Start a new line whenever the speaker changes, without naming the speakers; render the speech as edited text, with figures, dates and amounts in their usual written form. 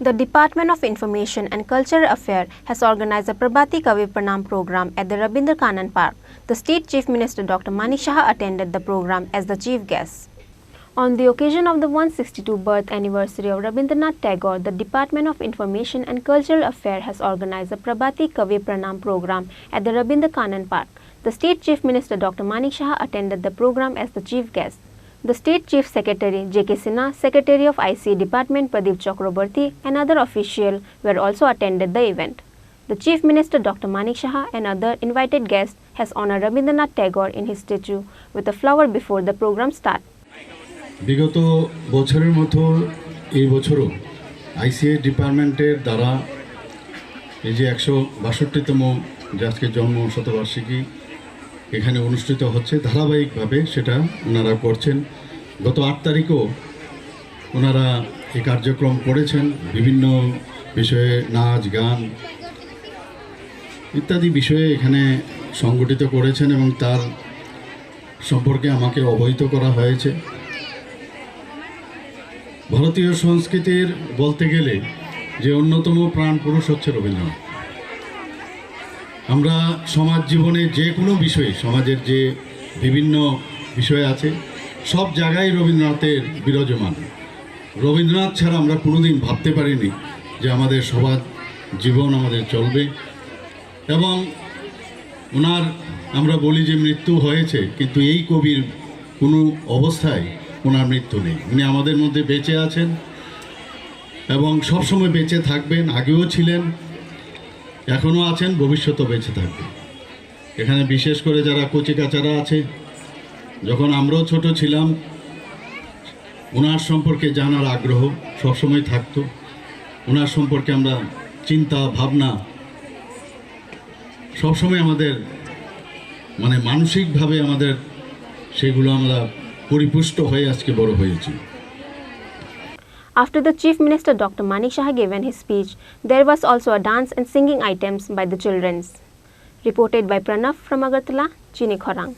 The Department of Information and Cultural Affairs has organized a Prabhati Kavi Pranaam program at the Rabindra Kanan Park. The State Chief Minister Dr. Manik Saha attended the program as the chief guest. On the occasion of the 162th birth anniversary of Rabindranath Tagore, the Department of Information and Cultural Affairs has organized the Prabhati Kavi Pranaam program at the Rabindra Kanan Park. The State Chief Minister Dr. Manik Saha attended the program as the chief guest. The State Chief Secretary J.K. Sinha, Secretary of ICA Department Pradeep Chakraborty and other officials were also attended the event. The Chief Minister Dr. Manik Saha and other invited guests has honored Rabindranath Tagore in his statue with a flower before the program start.
বিগত বছরের মতো এই বছরও আইসিএ ডিপার্টমেন্টের দ্বারা এই যে 162তম যে আজকে জন্ম শতবার্ষিকী এখানে অনুষ্ঠিত হচ্ছে ধারাবাহিকভাবে সেটা ওনারা করছেন। গত 8 তারিখও ওনারা এই কার্যক্রম করেছেন, বিভিন্ন বিষয়ে নাচ গান ইত্যাদি বিষয়ে এখানে সংগঠিত করেছেন এবং তার সম্পর্কে আমাকে অবহিত করা হয়েছে। ভারতীয় সংস্কৃতির বলতে গেলে যে অন্যতম প্রাণপুরুষ হচ্ছে রবীন্দ্রনাথ। আমরা সমাজ জীবনে যে কোনো বিষয়ে সমাজের যে বিভিন্ন বিষয় আছে সব জায়গায় রবীন্দ্রনাথের বিরাজমান। রবীন্দ্রনাথ ছাড়া আমরা কোনোদিন ভাবতে পারিনি যে আমাদের সবার জীবন আমাদের চলবে এবং ওনার আমরা বলি যে মৃত্যু হয়েছে, কিন্তু এই কবির কোনো অবস্থায় ওনার মৃত্যু নেই। উনি আমাদের মধ্যে বেঁচে আছেন এবং সবসময় বেঁচে থাকবেন, আগেও ছিলেন, এখনও আছেন, ভবিষ্যতেও বেঁচে থাকবে। এখানে বিশেষ করে যারা কচিকাচারা আছে, যখন আমরাও ছোট ছিলাম ওনার সম্পর্কে জানার আগ্রহ সবসময় থাকতো। ওনার সম্পর্কে আমরা চিন্তা ভাবনা সবসময় আমাদের মানসিকভাবে আমাদের সেগুলো আমরা পরিপুষ্ট হয়ে আজকে বড় হয়েছি।
After the Chief Minister Dr. Manik Saha given his speech, there was also a dance and singing items by the children. Reported by Pranaam from Agartala, Chini, Khorang.